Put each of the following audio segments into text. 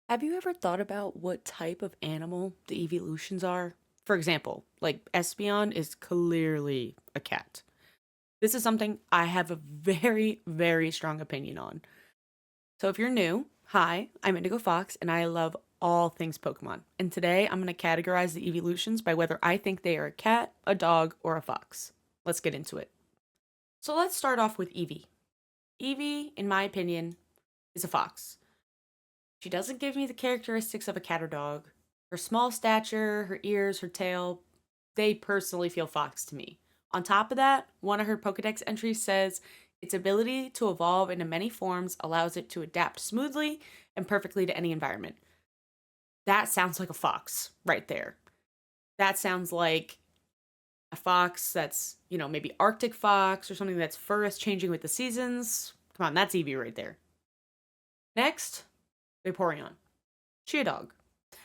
Have you ever thought about what type of animal the evolutions are? For example, like Espeon is clearly a cat. This is something I have a very, very strong opinion on. So if you're new, hi, I'm Indigo Fox and I love all things Pokemon. And today I'm going to categorize the evolutions by whether I think they are a cat, a dog, or a fox. Let's get into it. So let's start off with Eevee. Eevee, in my opinion, is a fox. She doesn't give me the characteristics of a cat or dog. Her small stature, her ears, her tail, they personally feel fox to me. On top of that, one of her Pokedex entries says its ability to evolve into many forms allows it to adapt smoothly and perfectly to any environment. That sounds like a fox right there. That sounds like a fox that's, maybe Arctic fox or something that's fur is changing with the seasons. Come on, that's Eevee right there. Next, Vaporeon. She a dog.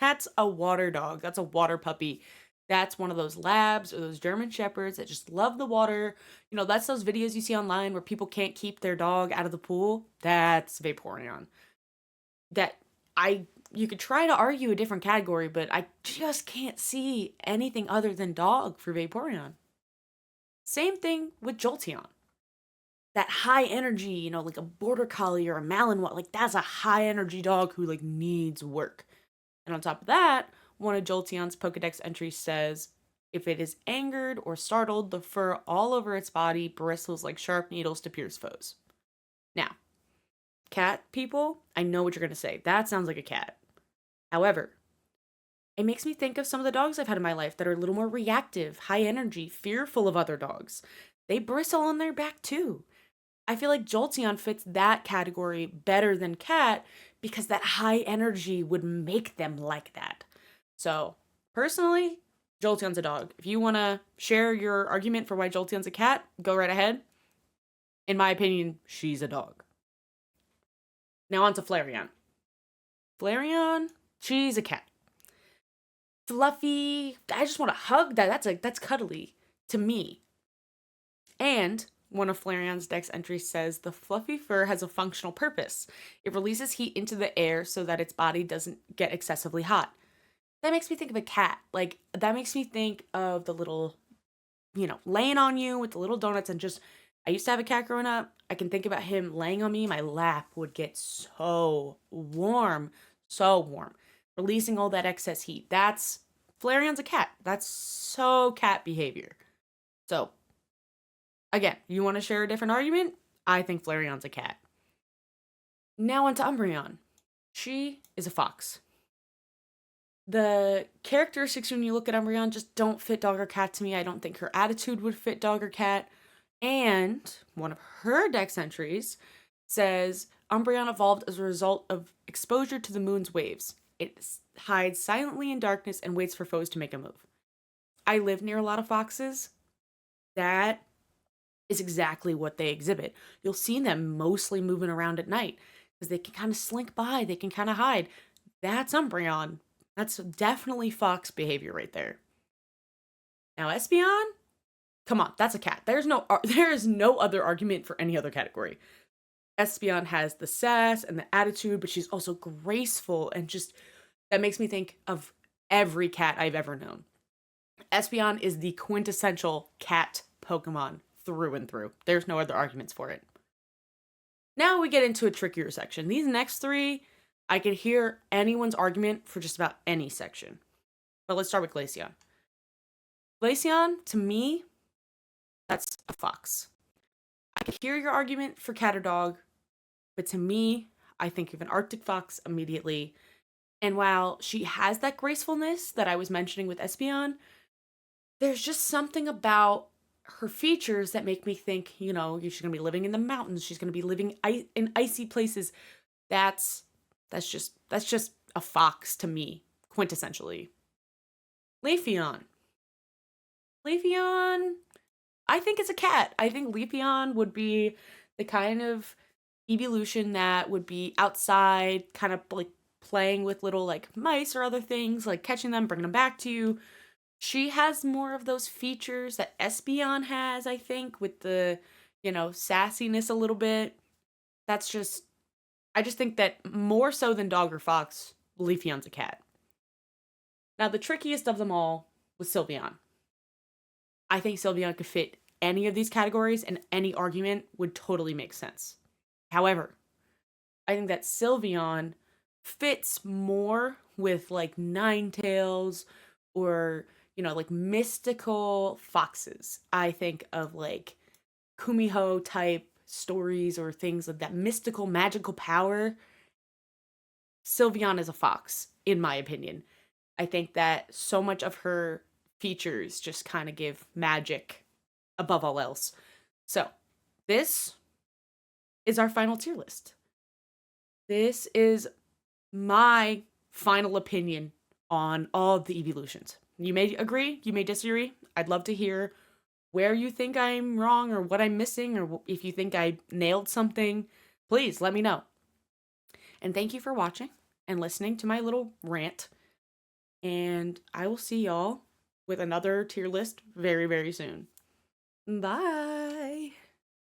That's a water dog. That's a water puppy. That's one of those labs or those German shepherds that just love the water. That's those videos you see online where people can't keep their dog out of the pool. That's Vaporeon. That I you could try to argue a different category, but I just can't see anything other than dog for Vaporeon. Same thing with Jolteon. That high energy, like a border collie or a Malinois, like that's a high energy dog who like needs work. And on top of that, one of Jolteon's Pokedex entries says if it is angered or startled, the fur all over its body bristles like sharp needles to pierce foes. Now, cat people, I know what you're going to say. That sounds like a cat. However, it makes me think of some of the dogs I've had in my life that are a little more reactive, high energy, fearful of other dogs. They bristle on their back too. I feel like Jolteon fits that category better than cat because that high energy would make them like that. So, personally, Jolteon's a dog. If you want to share your argument for why Jolteon's a cat, go right ahead. In my opinion, she's a dog. Now on to Flareon. Flareon, she's a cat. Fluffy. I just want to hug that. That's cuddly to me. And one of Flareon's dex entries says the fluffy fur has a functional purpose. It releases heat into the air so that its body doesn't get excessively hot. That makes me think of a cat. Like, that makes me think of the little, laying on you with the little donuts and just. I used to have a cat growing up. I can think about him laying on me. My lap would get so warm, so warm, releasing all that excess heat. That's Flareon's a cat. That's so cat behavior. So, again, you want to share a different argument? I think Flareon's a cat. Now on to Umbreon. She is a fox. The characteristics when you look at Umbreon just don't fit dog or cat to me. I don't think her attitude would fit dog or cat. And one of her dex entries says Umbreon evolved as a result of exposure to the moon's waves. It hides silently in darkness and waits for foes to make a move. I live near a lot of foxes. That is exactly what they exhibit. You'll see them mostly moving around at night because they can kind of slink by, they can kind of hide. That's Umbreon. That's definitely fox behavior right there. Now, Espeon, come on, that's a cat. There is no other argument for any other category. Espeon has the sass and the attitude, but she's also graceful and just that makes me think of every cat I've ever known. Espeon is the quintessential cat Pokemon through and through. There's no other arguments for it. Now we get into a trickier section. These next three, I could hear anyone's argument for just about any section. But let's start with Glaceon. Glaceon, to me, that's a fox. I could hear your argument for cat or dog, but to me, I think of an Arctic fox immediately. And while she has that gracefulness that I was mentioning with Espeon, there's just something about her features that make me think, she's going to be living in the mountains. She's going to be living in icy places. That's just a fox to me, quintessentially. Leafeon. Leafeon, I think it's a cat. I think Leafeon would be the kind of evolution that would be outside, kind of like playing with little like mice or other things, like catching them, bringing them back to you. She has more of those features that Espeon has, I think, with the, sassiness a little bit. That's just, I just think that more so than dog or fox, Leafeon's a cat. Now, the trickiest of them all was Sylveon. I think Sylveon could fit any of these categories, and any argument would totally make sense. However, I think that Sylveon fits more with like Ninetales or, like mystical foxes. I think of like Kumiho type stories or things of that mystical, magical power. Sylveon is a fox, in my opinion. I think that so much of her features just kind of give magic above all else. So, this is our final tier list. This is my final opinion on all of the evolutions. You may agree, you may disagree. I'd love to hear where you think I'm wrong or what I'm missing, or if you think I nailed something. Please let me know. And thank you for watching and listening to my little rant. And I will see y'all with another tier list very, very soon. Bye.